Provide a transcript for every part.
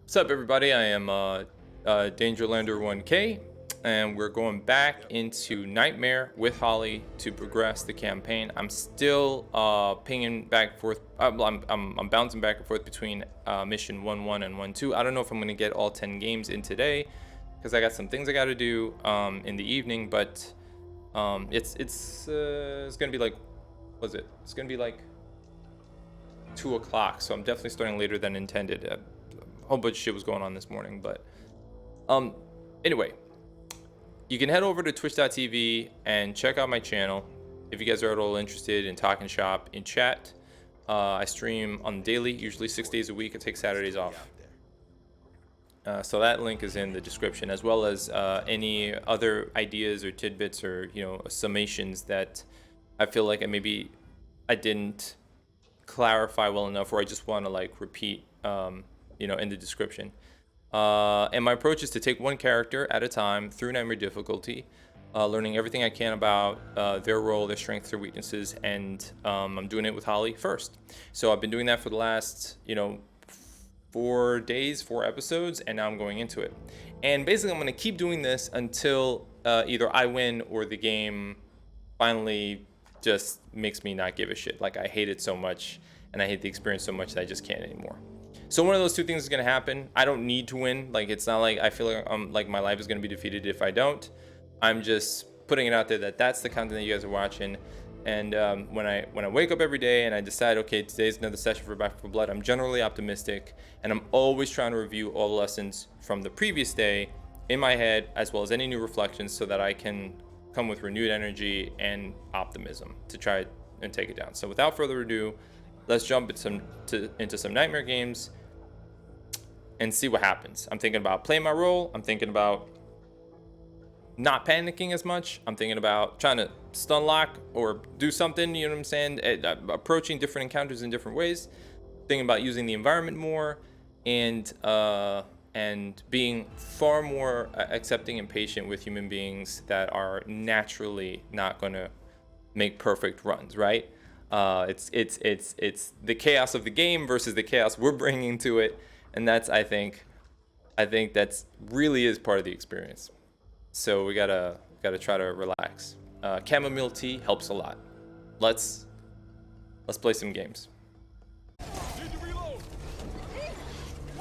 What's up, everybody? I am Dangerlander 1K, and we're going back into Nightmare with Holly to progress the campaign. I'm still pinging back and forth. I'm bouncing back and forth between mission 1-1 and 1-2. I don't know if I'm gonna get all 10 games in today because I got some things I got to do in the evening. But it's gonna be like, what's it? It's gonna be like 2 o'clock, so I'm definitely starting later than intended. A whole bunch of shit was going on this morning, but anyway, you can head over to twitch.tv and check out my channel if you guys are at all interested in talking shop in chat. I stream on the daily, usually 6 days a week. I take Saturdays off, so that link is in the description, as well as any other ideas or tidbits or summations that I feel like I didn't clarify well enough, or I just want to like repeat in the description. And my approach is to take one character at a time through Nightmare difficulty, learning everything I can about their role, their strengths, their weaknesses, and I'm doing it with Holly first. So I've been doing that for the last 4 days, 4 episodes, and now I'm going into it. And basically I'm going to keep doing this until either I win or the game finally just makes me not give a shit. Like, I hate it so much and I hate the experience so much that I just can't anymore. So one of those two things is going to happen. I don't need to win. Like, it's not like I feel like my life is going to be defeated if I don't. I'm just putting it out there that that's the content that you guys are watching. And when I wake up every day and I decide, okay, today's another session for Back 4 Blood, I'm generally optimistic, and I'm always trying to review all the lessons from the previous day in my head, as well as any new reflections, so that I can come with renewed energy and optimism to try and take it down. So without further ado, let's jump into some Nightmare games and see what happens. I'm thinking about playing my role. I'm thinking about not panicking as much. I'm thinking about trying to stun lock or do something, you know what I'm saying? Approaching different encounters in different ways. Thinking about using the environment more, and being far more accepting and patient with human beings that are naturally not going to make perfect runs, right? It's the chaos of the game versus the chaos we're bringing to it, and that's I think that's really is part of the experience. So we gotta try to relax. Chamomile tea helps a lot. Let's play some games. Why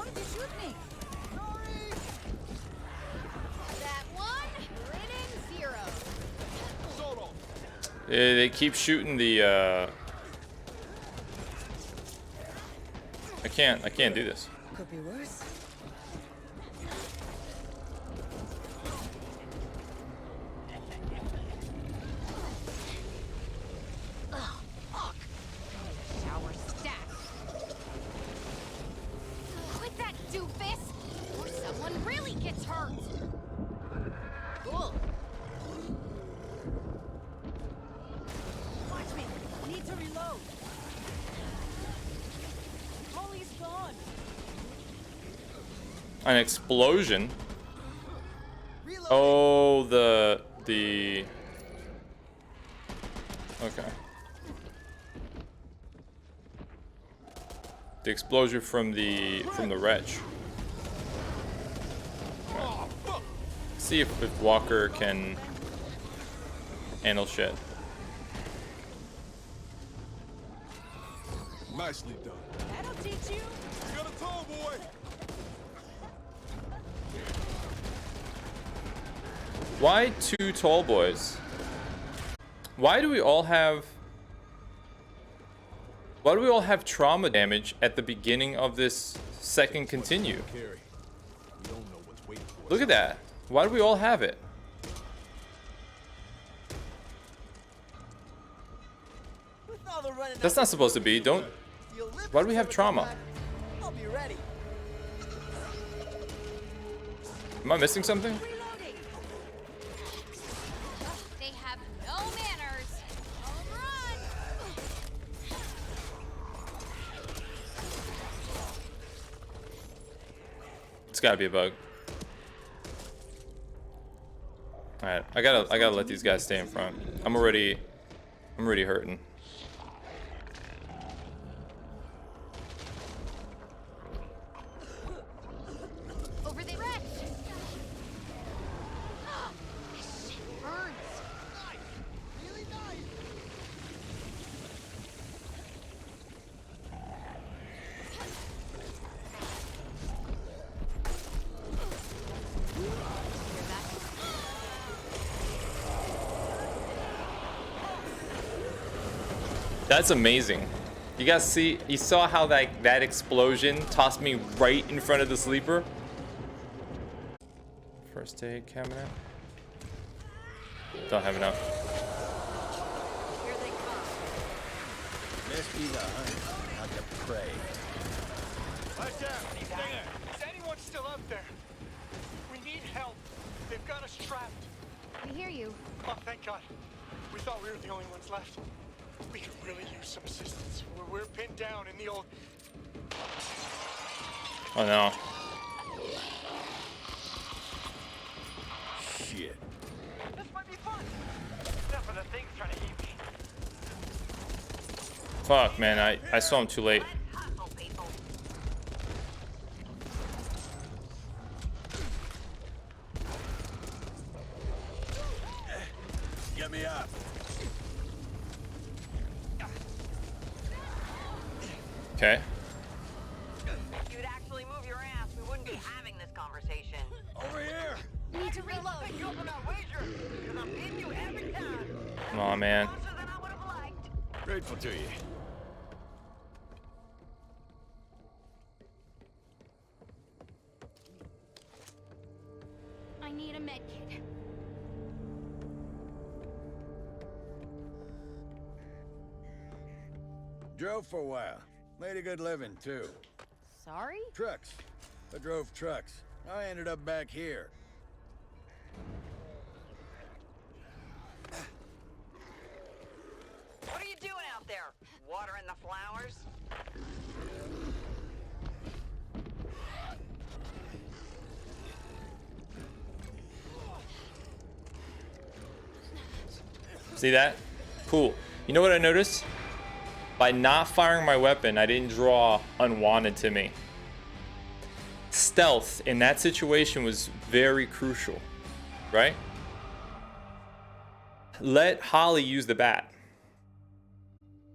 did you shoot me? Sorry. That one, written 0. They keep shooting the. I can't do this. Could be worse. Ugh, fuck. Shower stat. Quit that, doofus, or someone really gets hurt. Cool. Watch me. Need to reload. Holly's gone. An explosion. Oh, the okay. The explosion from the wretch. Okay. See if Walker can handle shit. Nicely done. That'll teach you. You got a tall boy. Why 2 tall boys? Why do we all have trauma damage at the beginning of this second continue? Carry. We don't know what's waiting for us. Look at that. Why do we all have it? With all the running That's up, not supposed to be. Don't. the Olympics Why do we have are trauma? back. I'll be ready. Am I missing something? Reloading. They have no manners. Don't run. It's gotta be a bug. All right, I gotta let these guys stay in front. I'm already hurting. That's amazing. You guys see, you saw how that explosion tossed me right in front of the sleeper? First aid cabinet. Don't have enough. Here they come. Must be the hunt, not the prey. Watch out! Stay there. Is anyone still out there? We need help. They've got us trapped. We hear you. Oh, thank God. We thought we were the only ones left. We could really use some assistance. We're pinned down in the old... Oh no. Shit. This might be fun. Except for the things trying to eat me. Fuck, man, I saw him too late. Hustle, people. Get me up. Okay. If you'd actually move your ass, we wouldn't be having this conversation. Over here. Need to reload. You up on that wager, because I'm beating you every time. Come on, man. Closer than I would have liked. Grateful to you. I need a med kit. Drove for a while. Made a good living, too. Sorry? Trucks. I drove trucks. I ended up back here. What are you doing out there? Watering the flowers? See that? Cool. You know what I noticed? By not firing my weapon, I didn't draw unwanted to me. Stealth in that situation was very crucial, right? Let Holly use the bat.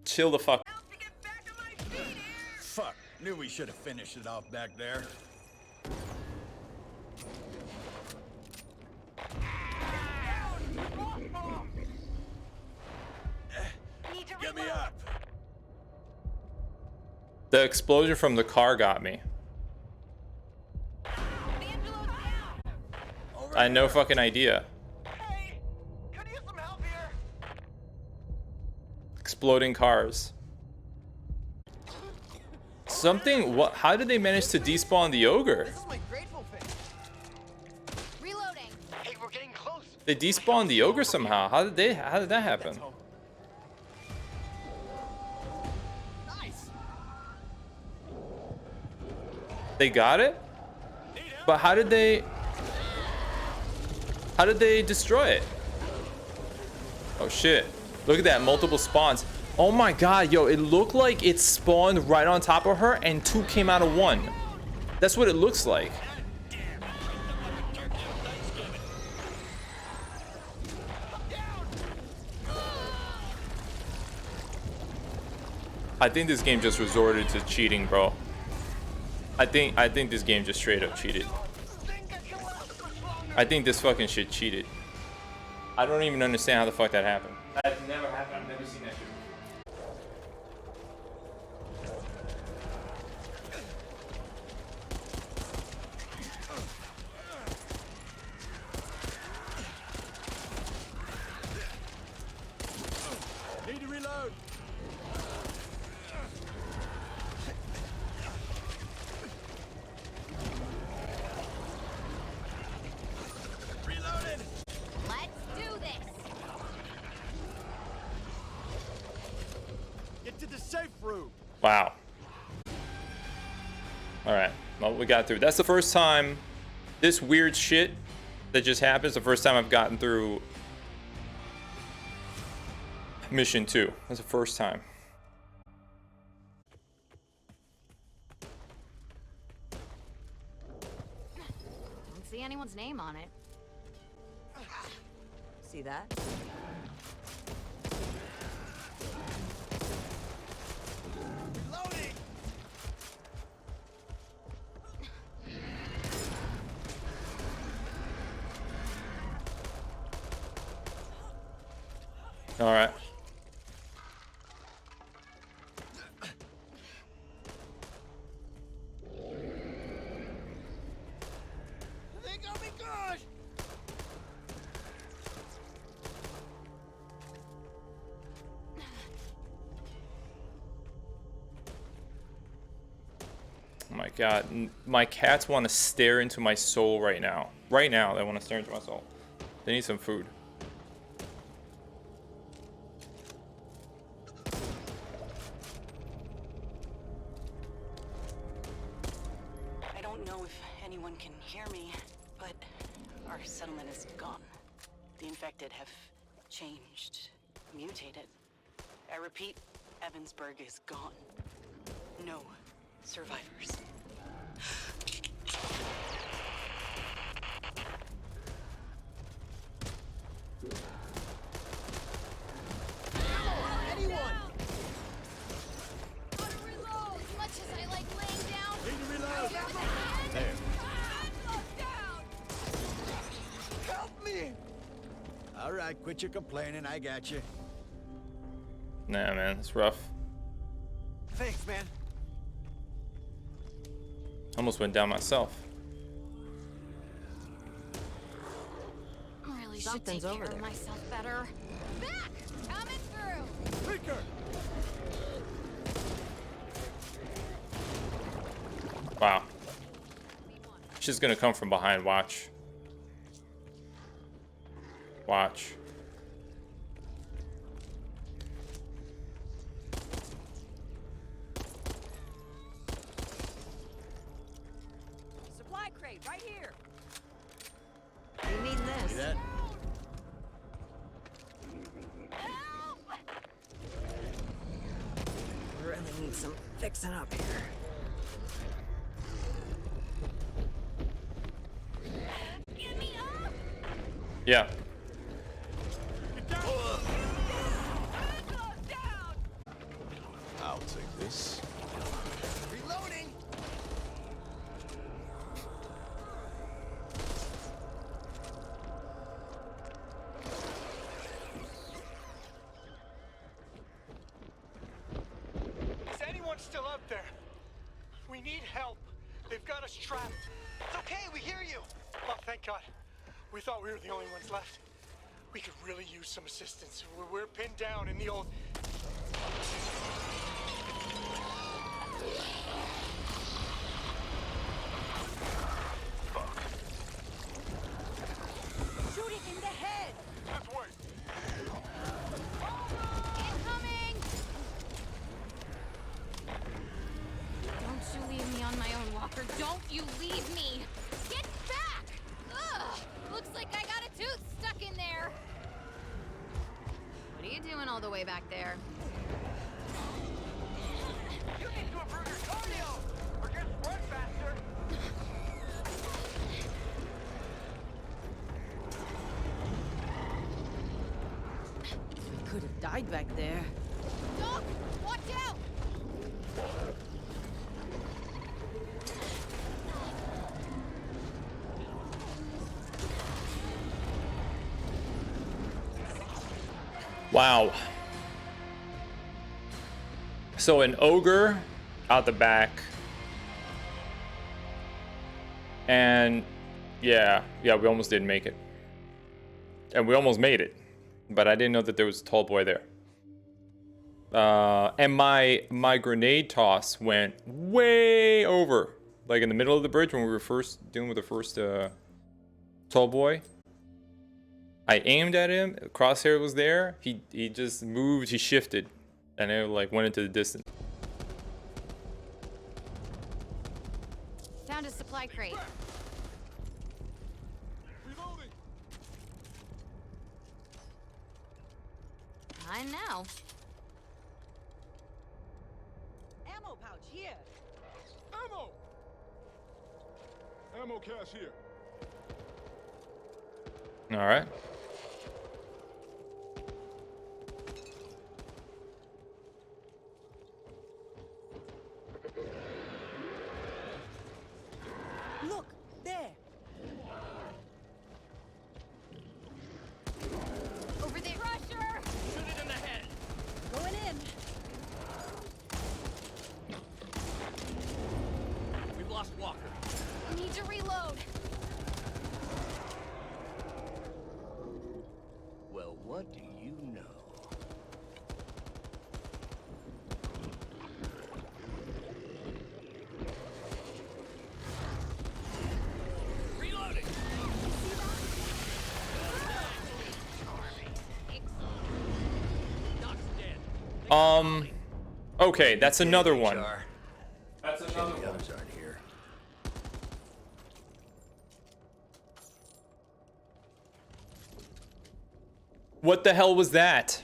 Chill the fuck. Help to get back on my feet here! Fuck. Knew we should have finished it off back there. Need to Get me reload. up. The explosion from the car got me. Angelo's down! Over I had no here. fucking idea. Hey! Could use some help here. Exploding cars. Something, what, how did they manage to despawn the ogre? This is my grateful face. Reloading. Hey, we're getting close. They despawned the ogre somehow. How did that happen? Nice. They got it? But how did they destroy it? Oh shit. Look at that, multiple spawns. Oh my god, yo, it looked like it spawned right on top of her and two came out of one. That's what it looks like. I think this game just resorted to cheating, bro. I think this game just straight up cheated. I think this fucking shit cheated. I don't even understand how the fuck that happened. That's never happened. I've never seen that shit. Need to reload. Reloaded. Let's do this. Get to the safe room. Wow. Alright. Well, we got through. That's the first time this weird shit that just happens. The first time I've gotten through mission 2. That's the first time. Don't see anyone's name on it. See that? Reloading. Alright. They got me gosh! Oh my god, my cats want to stare into my soul right now. Right now, they want to stare into my soul. They need some food. I don't know if anyone can hear me, but our settlement is gone. The infected have changed, mutated. I repeat, Evansburg is gone. No survivors. Anyone! Gotta reload. As much as I like laying down. Need to reload! There. Down. Help me! All right, quit your complaining. I got you. Nah, man, it's rough. Thanks, man. Almost went down myself. I really Something's should take over care of there. myself better. Back! Coming through! Speaker! Wow. She's gonna come from behind. Watch. Watch. Supply crate right here. We need this. See that? Really need some fixing up here. Get me up! Yeah. I'll take this. Reloading! Is anyone still out there? We need help. They've got us trapped. It's okay, we hear you. Oh, thank God. We thought we were the only ones left. We could really use some assistance. We're pinned down in the old... Shoot it in the head. This way. Incoming! Don't you leave me on my own, Walker. Don't you leave me! Get back! Ugh! Looks like I got a tooth stuck in there. What are you doing all the way back there? You need to improve your cardio, or just run faster. We could have died back there. Doc! Watch out! Wow. So an ogre out the back. And yeah, we almost didn't make it. And we almost made it. But I didn't know that there was a tall boy there. And my grenade toss went way over. Like in the middle of the bridge when we were first dealing with the first tall boy. I aimed at him, crosshair was there, he just moved, he shifted, and it like went into the distance. Found a supply crate. Reloading. Mine now. Ammo pouch here. Ammo! Ammo cache here. Alright. Look, there. Over there. Crusher! Shoot it in the head. Going in. We've lost Walker. Need to reload. What do you know? Okay, that's another one. That's another one. The others aren't here. What the hell was that?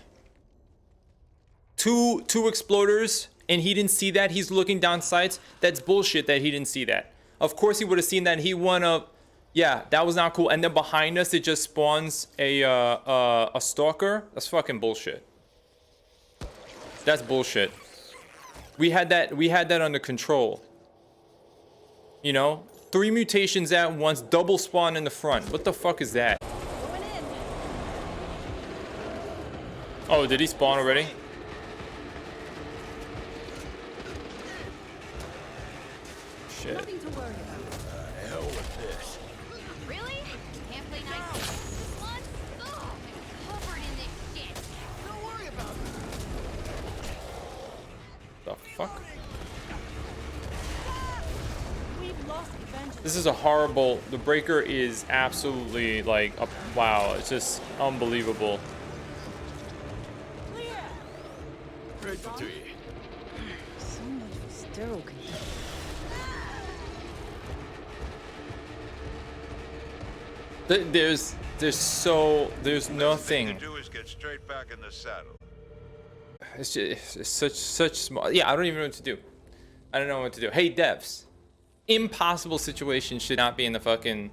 Two exploders, and he didn't see that. He's looking down sights. That's bullshit that he didn't see that. Of course he would have seen that. He won a... Yeah, that was not cool. And then behind us, it just spawns a stalker. That's fucking bullshit. That's bullshit. We had that under control. You know? 3 mutations at once, double spawn in the front. What the fuck is that? Going in. Oh, did he spawn already? Shit. Nothing to worry about. Hell with this. Really? Can't play nice this one? Ugh, I'm covered in this shit. Don't worry about it. The fuck? We've lost the vengeance. This is a horrible... The breaker is absolutely like... wow, it's just unbelievable. Clear. Grateful to you. So much for sterile control. There's nothing. Thing to do is get straight back in the saddle. It's just it's such small. Yeah, I don't even know what to do. I don't know what to do. Hey, devs, impossible situation should not be in the fucking,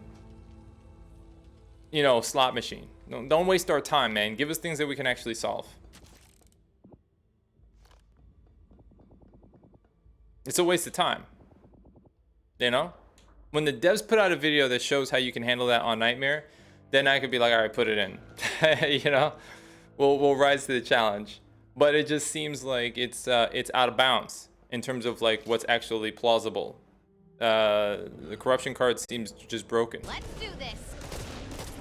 you know, slot machine. Don't waste our time, man. Give us things that we can actually solve. It's a waste of time. You know? When the devs put out a video that shows how you can handle that on Nightmare, then I could be like, all right, put it in. You know? We'll rise to the challenge. But it just seems like it's out of bounds in terms of like what's actually plausible. The corruption card seems just broken. Let's do this.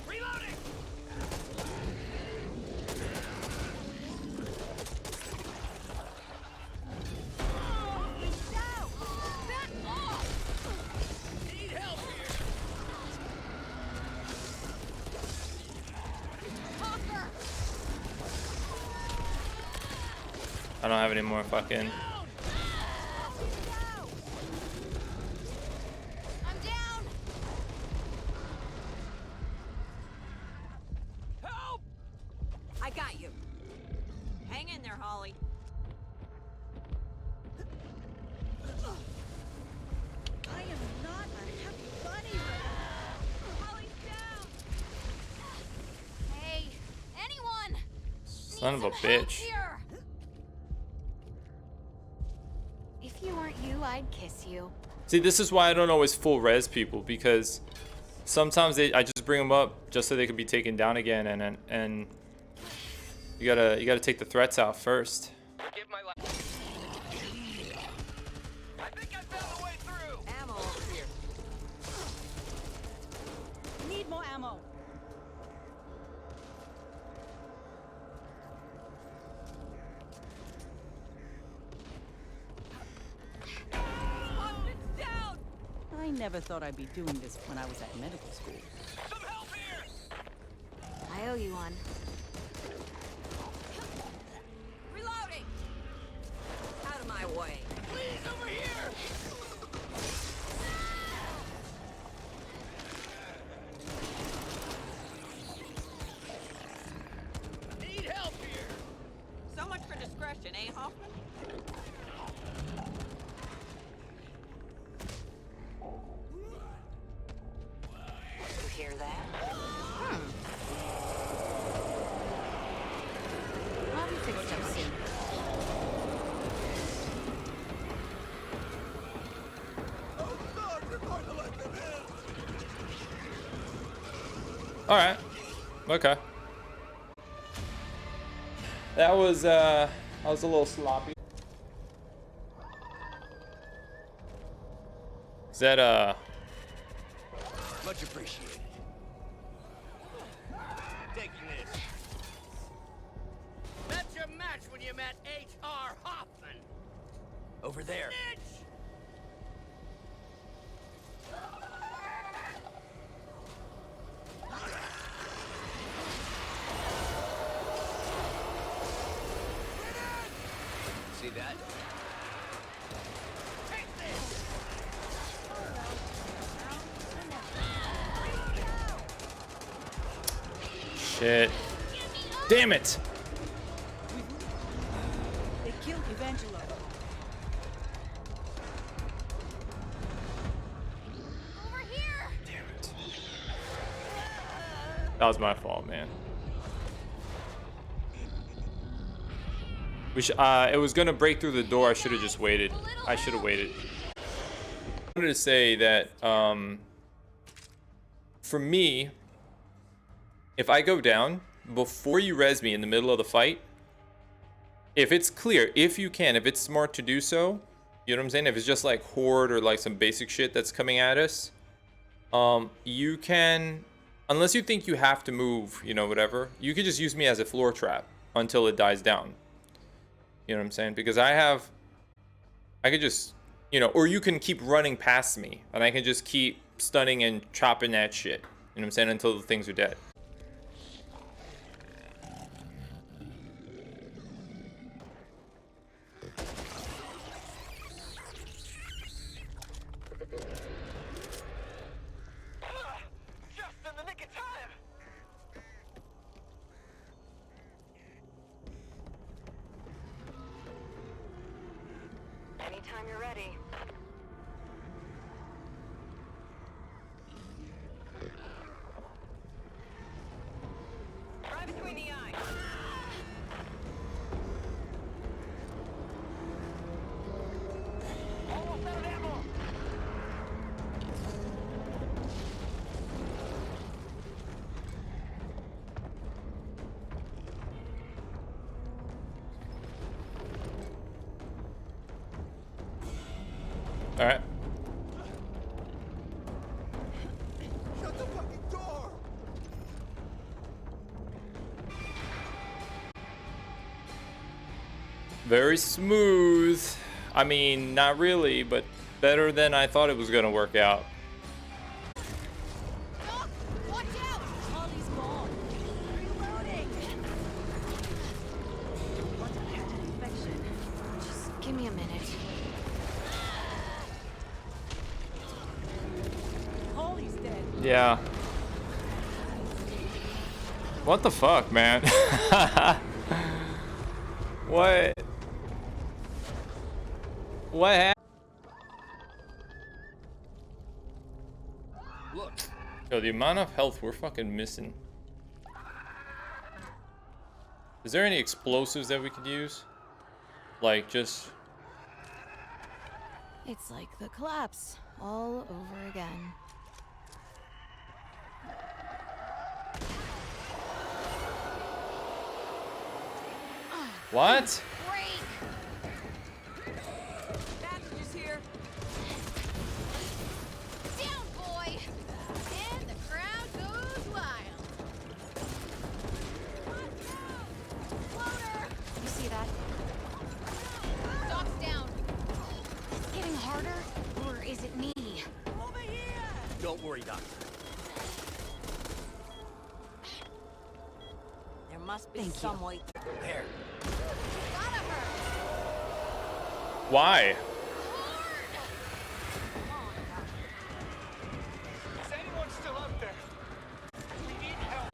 Reloading! Back off! Need help here! Talker! I don't have any more fucking... I'm down! Help! I got you. Hang in there, Holly. I am not a happy bunny. Holly's down. Hey, anyone! Son of Need a some help bitch. here. If you weren't you, I'd kiss you. See, this is why I don't always full res people, because sometimes I just bring them up just so they can be taken down again, and you gotta take the threats out first. Forgive my life. I think I found a way through! Ammo over here. Need more ammo. It's down. I never thought I'd be doing this when I was at medical school. Some help here! I owe you one. Reloading. Out of my way. Please, over here! Need help here! So much for discretion, eh, Hoffman? You hear that? I'll be fixed up soon. All right. Okay. That was a little sloppy. Is that Much appreciated. Taking this. That's when you met H.R. Hoffman. Over there. See that? Shit. Damn it! They killed Evangelo. Over here! Damn it. That was my fault, man. It was gonna break through the door. I should have just waited. I should have waited. I wanted to say that, for me, if I go down, before you res me in the middle of the fight, if it's clear, if you can, if it's smart to do so, you know what I'm saying? If it's just like horde or like some basic shit that's coming at us, you can, unless you think you have to move, you know, whatever, you could just use me as a floor trap until it dies down. You know what I'm saying? Because I could just, you know, or you can keep running past me and I can just keep stunning and chopping that shit. You know what I'm saying? Until the things are dead. Just in the nick of time. Anytime you're ready. Right between the eyes. Almost out of ammo. All right. Shut the fucking door! Very smooth. I mean, not really, but better than I thought it was gonna work out. Doc, watch out! Holly's gone. Reloading. What a patent infection. Just give me a minute. Holly's dead. Yeah. What the fuck, man? What? What happened? Look, Yo, the amount of health we're fucking missing. Is there any explosives that we could use? Like, just... It's like the collapse all over again. What? Break! Bandages here. Down, boy! And the crowd goes wild. Floater! You see that? Doc's down. Is it getting harder? Or is it me? Over here. don't worry, Doctor. There must be some way. There. Gotta hurt. Why? Is anyone still out there? We need help.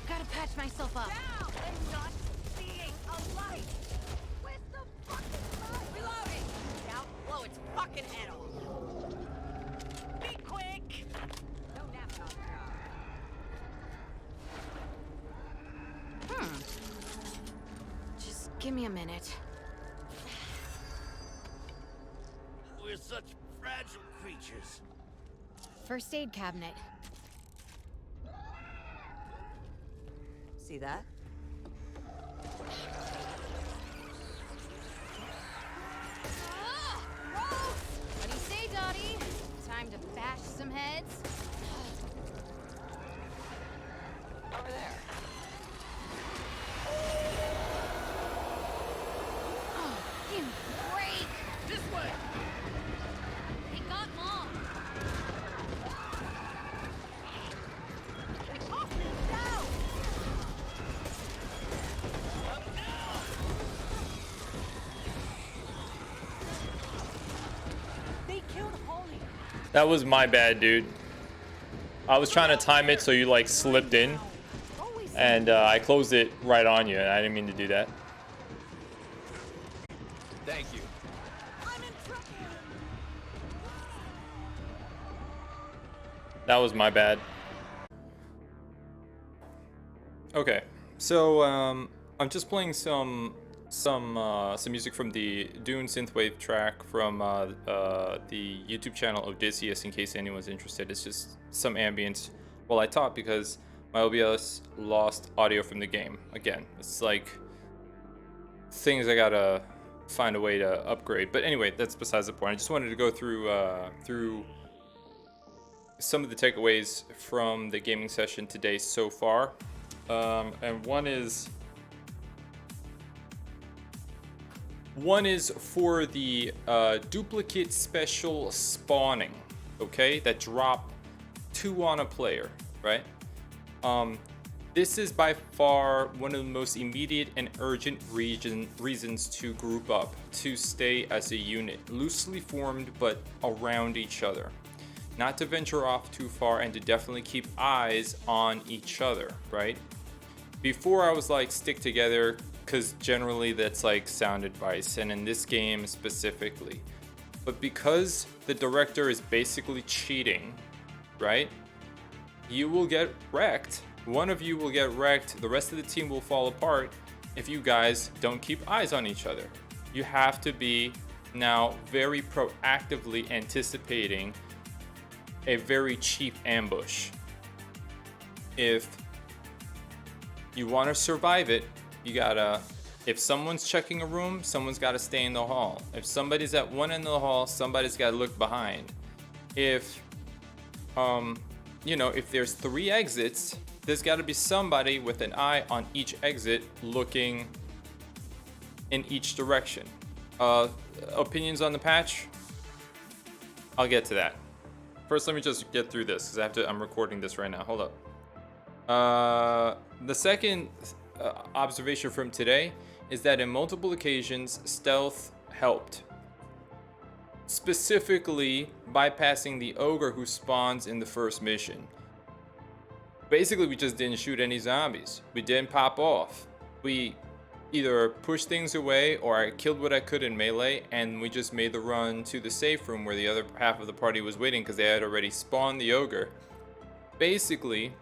Gotta patch myself up. I'm not seeing a light. Where's the fucking light? Reloading! Now blow its fucking head off. Be quick. No napping on the job. Just give me a minute. We're such fragile creatures. First aid cabinet. See that? Ah! Gross! What do you say, Dottie? Time to bash some heads? Over there. That was my bad, dude. I was trying to time it so you like slipped in, and I closed it right on you, and I didn't mean to do that. Thank you. That was my bad. Okay, so I'm just playing some music from the Dune synthwave track from the YouTube channel Odysseus, in case anyone's interested. It's just some ambience while I talk, because my OBS lost audio from the game. Again, it's like things I gotta find a way to upgrade. But anyway, that's besides the point. I just wanted to go through some of the takeaways from the gaming session today so far. And one is for the duplicate special spawning, okay, that drop 2 on a player, right? This is by far one of the most immediate and urgent reasons to group up, to stay as a unit, loosely formed but around each other. Not to venture off too far, and to definitely keep eyes on each other, right? Before I was like, stick together, because generally that's like sound advice, and in this game specifically. But because the director is basically cheating, right? You will get wrecked. One of you will get wrecked. The rest of the team will fall apart if you guys don't keep eyes on each other. You have to be now very proactively anticipating a very cheap ambush. If you want to survive it, you gotta, if someone's checking a room, someone's gotta stay in the hall. If somebody's at one end of the hall, somebody's gotta look behind. If if there's 3 exits, there's gotta be somebody with an eye on each exit looking in each direction. Opinions on the patch? I'll get to that. First, let me just get through this, because I'm recording this right now. Hold up. The second observation from today is that in multiple occasions, stealth helped. Specifically, bypassing the ogre who spawns in the first mission. Basically, we just didn't shoot any zombies. We didn't pop off. We either pushed things away, or I killed what I could in melee, and we just made the run to the safe room where the other half of the party was waiting, because they had already spawned the ogre. Basically,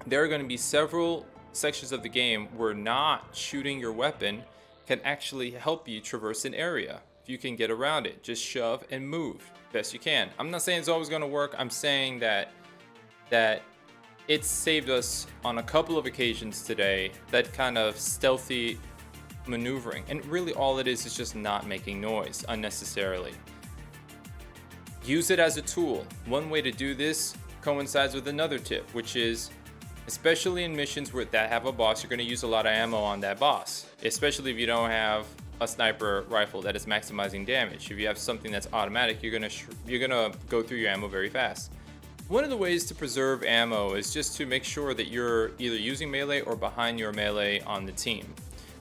there are going to be several sections of the game where not shooting your weapon can actually help you traverse an area. If you can get around it, just shove and move best you can. I'm not saying it's always going to work. I'm saying that it's saved us on a couple of occasions today, that kind of stealthy maneuvering. And really all it is just not making noise unnecessarily. Use it as a tool. One way to do this coincides with another tip, which is, especially in missions that have a boss, you're going to use a lot of ammo on that boss, especially if you don't have a sniper rifle that is maximizing damage. If you have something that's automatic, you're gonna go through your ammo very fast. One of the ways to preserve ammo is just to make sure that you're either using melee or behind your melee on the team,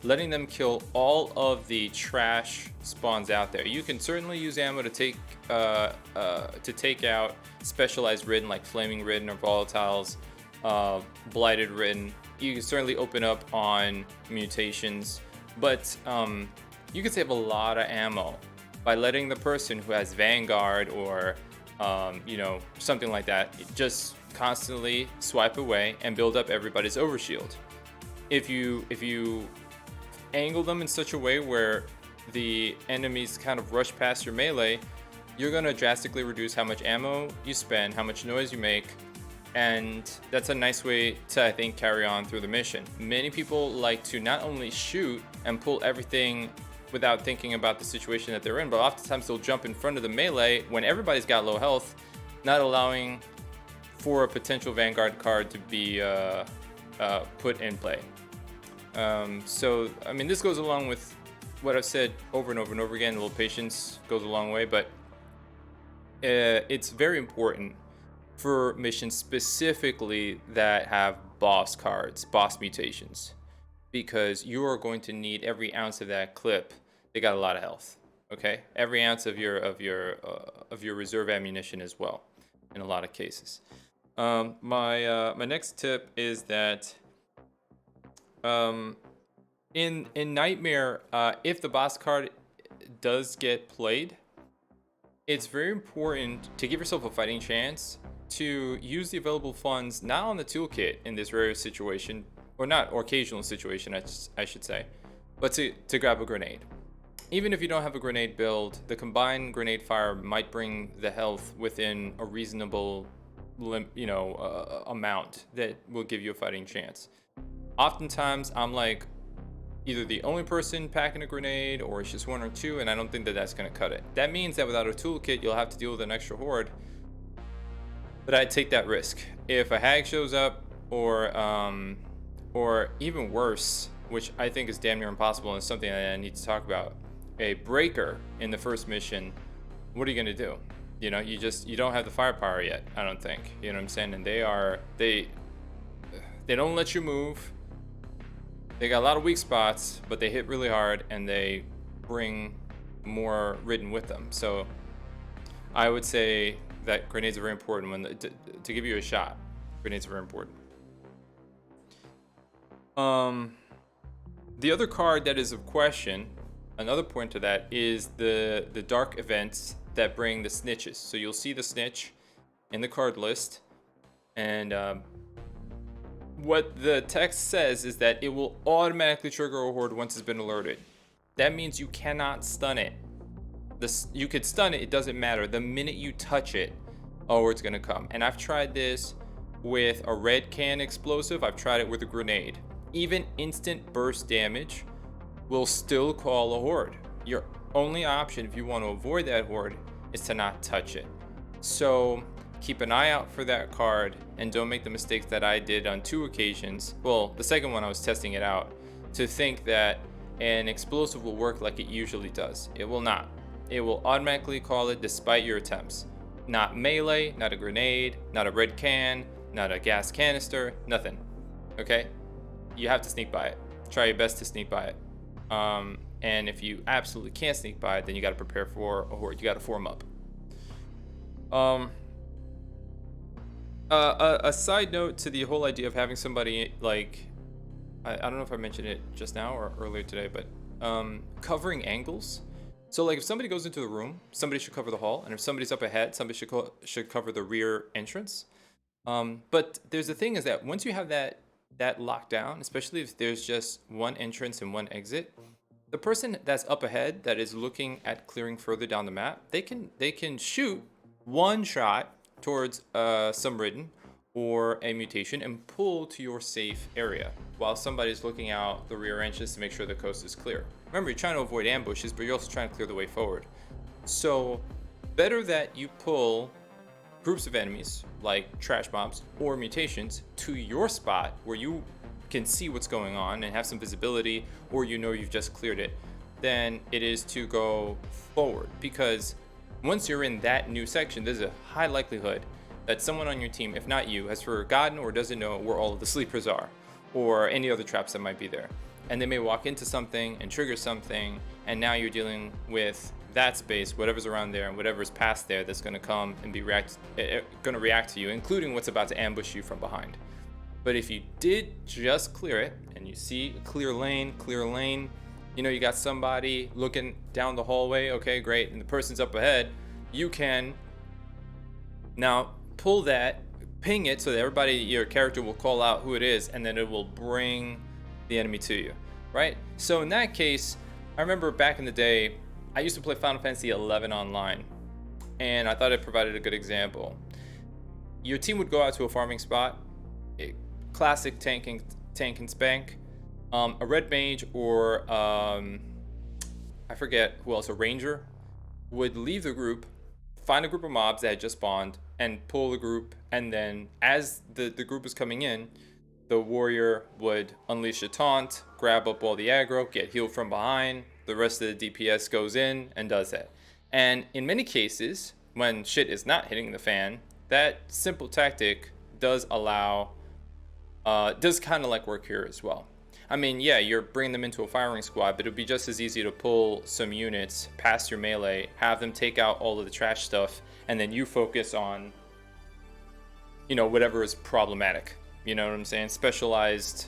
letting them kill all of the trash spawns out there. You can certainly use ammo to take out specialized ridden like flaming ridden or volatiles, blighted ridden. You can certainly open up on mutations, but you can save a lot of ammo by letting the person who has Vanguard or something like that just constantly swipe away and build up everybody's overshield. If you angle them in such a way where the enemies kind of rush past your melee, you're going to drastically reduce how much ammo you spend, how much noise you make, and that's a nice way to, I think, carry on through the mission. Many people like to not only shoot and pull everything without thinking about the situation that they're in, but oftentimes they'll jump in front of the melee when everybody's got low health, not allowing for a potential Vanguard card to be put in play. So, I mean, this goes along with what I've said over and over and over again. A little patience goes a long way, but it's very important for missions specifically that have boss cards, boss mutations, because you are going to need every ounce of that clip. They got a lot of health. Okay, every ounce of your reserve ammunition as well, in a lot of cases. My next tip is that in Nightmare, if the boss card does get played, it's very important to give yourself a fighting chance to use the available funds not on the toolkit in this rare situation, or not, or occasional situation, I should say, but to grab a grenade. Even if you don't have a grenade build, the combined grenade fire might bring the health within a reasonable, amount that will give you a fighting chance. Oftentimes, I'm like either the only person packing a grenade, or it's just one or two, and I don't think that that's going to cut it. That means that without a toolkit, you'll have to deal with an extra horde. But I'd take that risk. If a hag shows up, or even worse, which I think is damn near impossible and something that I need to talk about, a breaker in the first mission, what are you gonna do? You know, you don't have the firepower yet, I don't think. You know what I'm saying? And they don't let you move. They got a lot of weak spots, but they hit really hard and they bring more ridden with them. So I would say that grenades are very important to give you a shot. Grenades are very important. The other card that is of question, another point to that, is the dark events that bring the snitches. So you'll see the snitch in the card list, and what the text says is that it will automatically trigger a horde once it's been alerted. That means you cannot stun it. You could stun it, it doesn't matter. The minute you touch it, a horde's gonna come. And I've tried this with a red can explosive. I've tried it with a grenade. Even instant burst damage will still call a horde. Your only option if you want to avoid that horde is to not touch it. So keep an eye out for that card and don't make the mistakes that I did on 2 occasions. Well, the second one I was testing it out, to think that an explosive will work like it usually does. It will not. It will automatically call it despite your attempts. Not melee, not a grenade, not a red can, not a gas canister, nothing. Okay? You have to sneak by it. Try your best to sneak by it. And if you absolutely can't sneak by it, then you got to prepare for a horde. You got to form up. A side note to the whole idea of having somebody, like, I don't know if I mentioned it just now or earlier today, but covering angles. So like if somebody goes into the room, somebody should cover the hall, and if somebody's up ahead, somebody should cover the rear entrance. But there's the thing is that once you have that locked down, especially if there's just one entrance and one exit, the person that's up ahead that is looking at clearing further down the map, they can shoot one shot towards some ridden or a mutation and pull to your safe area while somebody's looking out the rear entrance to make sure the coast is clear. Remember, you're trying to avoid ambushes, but you're also trying to clear the way forward. So better that you pull groups of enemies like trash mobs or mutations to your spot where you can see what's going on and have some visibility, or you know you've just cleared it, than it is to go forward. Because once you're in that new section, there's a high likelihood that someone on your team, if not you, has forgotten or doesn't know where all of the sleepers are or any other traps that might be there. And they may walk into something and trigger something, and now you're dealing with that space, whatever's around there and whatever's past there that's going to come and be react to you, including what's about to ambush you from behind. But if you did just clear it and you see a clear lane, you know, you got somebody looking down the hallway, okay, great, and the person's up ahead, you can now pull that, ping it so that everybody, your character will call out who it is, and then it will bring the enemy to you, right? So in that case, I remember back in the day, I used to play Final Fantasy XI online, and I thought it provided a good example. Your team would go out to a farming spot, a classic tank and spank, a red mage or I forget who else, a ranger, would leave the group, find a group of mobs that had just spawned, and pull the group, and then as the group is coming in, the warrior would unleash a taunt, grab up all the aggro, get healed from behind, the rest of the DPS goes in and does that. And in many cases, when shit is not hitting the fan, that simple tactic does allow, does kind of like work here as well. I mean, yeah, you're bringing them into a firing squad, but it would be just as easy to pull some units past your melee, have them take out all of the trash stuff, and then you focus on, you know, whatever is problematic. You know what I'm saying? Specialized,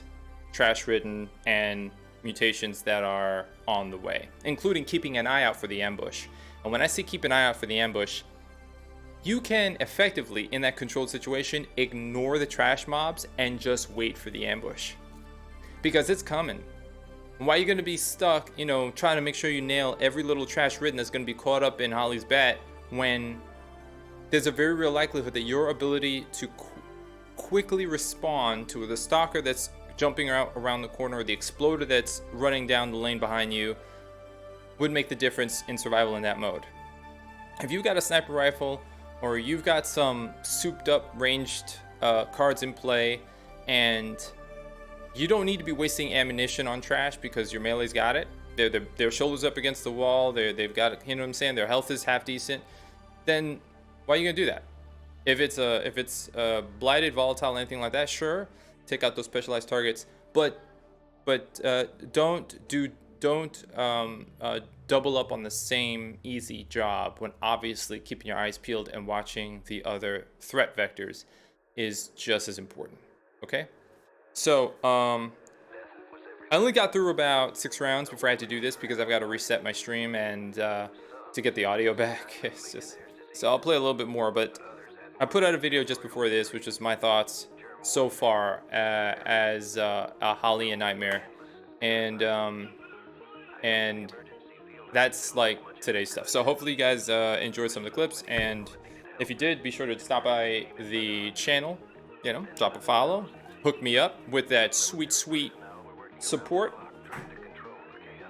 trash-ridden, and mutations that are on the way, including keeping an eye out for the ambush. And when I say keep an eye out for the ambush, you can effectively, in that controlled situation, ignore the trash mobs and just wait for the ambush. Because it's coming. Why are you going to be stuck, you know, trying to make sure you nail every little trash ridden that's going to be caught up in Holly's bat when there's a very real likelihood that your ability to quickly respond to the stalker that's jumping around the corner or the exploder that's running down the lane behind you would make the difference in survival in that mode. If you've got a sniper rifle or you've got some souped up ranged cards in play and you don't need to be wasting ammunition on trash because your melee's got it. Their shoulders up against the wall. They've got it, you know what I'm saying? Their health is half decent. Then why are you gonna do that? If it's blighted, volatile, anything like that, sure, take out those specialized targets. But don't double up on the same easy job when obviously keeping your eyes peeled and watching the other threat vectors is just as important. Okay. So, I only got through about 6 rounds before I had to do this because I've got to reset my stream and to get the audio back. It's just, so I'll play a little bit more, but I put out a video just before this, which is my thoughts so far as Holly and Nightmare, and that's like today's stuff. So hopefully you guys enjoyed some of the clips, and if you did, be sure to stop by the channel, you know, drop a follow. Hook me up with that sweet support.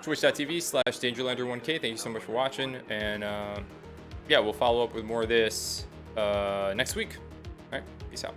Twitch.tv/DangerLander1K. Thank you so much for watching. And yeah, we'll follow up with more of this next week. All right, peace out.